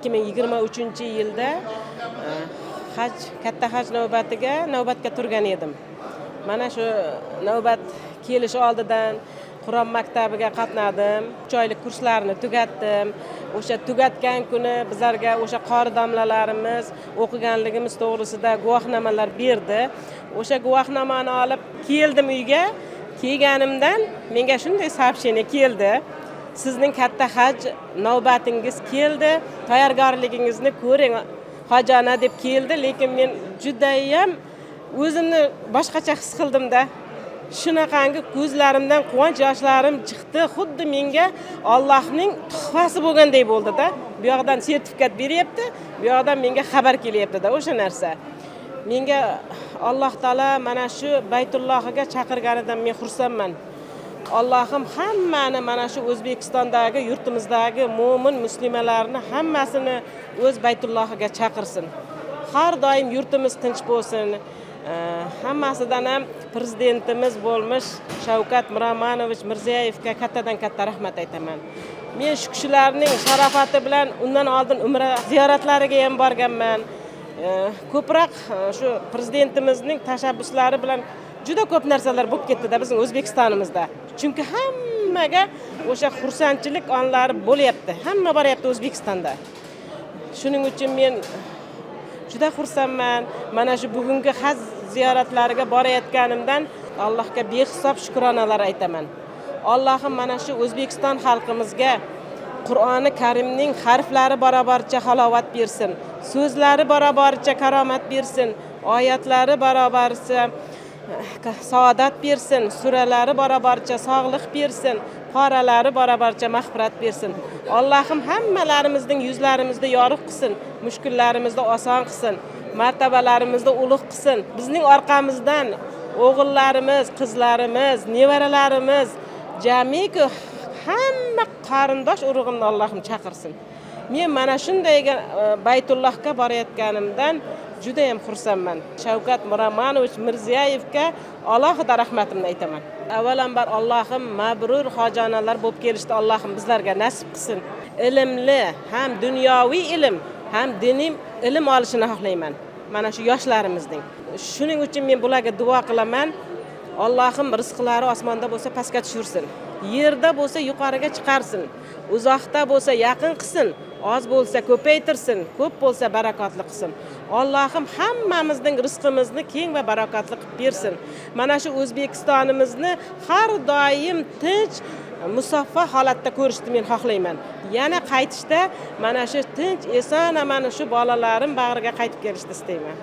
2023-yilda katta haj navbatga turgan edim. Mana shu navbat kelish oldidan Qur'on maktabiga qatnadim, 3 oylik kurslarni tugatdim. O'sha tugatgan kuni bizlarga o'sha qori domlalarimiz o'qiganligimiz to'g'risida guvohnomalar berdi. O'sha guvohnomani olib keldim uyga. Kelganimdan menga shunday so'rovnoma keldi. Sizning katta haj navbatingiz keldi. Tayyorgarligingizni ko'ring, hojona deb keldi, lekin men judayam o'zimni boshqacha his qildim-da. Shunaqangi ko'zlarimdan quvonch yoshlarim chiqdi. Xuddi menga Allohning tuhfasi bo'lganday bo'ldi-da. Bu yoqdan sertifikat beryapti, bu yoqdan menga xabar kelyapti-da o'sha narsa. Menga Alloh taolo mana shu Baytullohga chaqirganidan men xursandman. Allohim hammani mana shu O'zbekistondagi, yurtimizdagi mo'min muslimalarni hammasini o'z Baytullohga chaqirsin. Har doim yurtimiz tinch bo'lsin. Hammasidan ham prezidentimiz bo'lmish Shavkat Miromonovich Mirziyoyevga kattadan katta rahmat aytaman. Men shu kishilarning sharofati bilan undan oldin umra ziyoratlariga ham borganman. Ko'proq shu prezidentimizning tashabbuslari bilan juda ko'p narsalar bo'lib ketdi-da bizning O'zbekistonimizda. Chunki hammaga o'sha xursandchilik onlari bo'lyapti. Hamma boryapti O'zbekistonda. Shuning uchun men juda xursandman. Mana shu bugungi haj ziyoratlariga borayotganimdan Allohga behisob shukronalar aytaman. Allohim mana shu O'zbekiston xalqimizga Qur'oni Karimning harflari barobarcha halovat bersin, so'zlari barobarcha karomat bersin, oyatlari barobarcha saodat bersin, suralari barobarcha sog'lik bersin, qoralari barobarcha mag'firat bersin. Allohim hammalarimizning yuzlarimizda yorug' qilsin, mushkullarimizni oson qilsin, martabalarimizni ulug' qilsin. Bizning orqamizdan o'g'illarimiz, qizlarimiz, nevaralarimiz, jamiki hamma qarindosh urug'imni Allohim chaqirsin. Men mana shunday Baytullohga borayotganimdan juda ham xursandman. Shavkat Miromonovich Mirziyoyevga alohida rahmatimni aytaman. Avvalambor Allohim mabrur hojonalar bo'lib kelishdi. Allohim bizlarga nasib qilsin. Ilmli, ham dunyoviy ilm, ham diniy ilm olishini xohlayman. Mana shu yoshlarimizning. Shuning uchun men bularga duo qilaman. Allohim rizqlari osmonda bo'lsa pastga tushirsin. Yerda bo'lsa yuqoriga chiqarsin. Uzoqda bo'lsa yaqin qilsin. Oz bo'lsa ko'paytirsin, ko'p bo'lsa barakotli qilsin. Allohim hammamizning rizqimizni keng va barakotli qilib bersin. Mana shu O'zbekistonimizni har doim tinch, musaffo holatda ko'rishni men xohlayman. Yana qaytishda mana shu tinch, eson, mana shu bolalarim bag'riga qaytib kelishni istayman.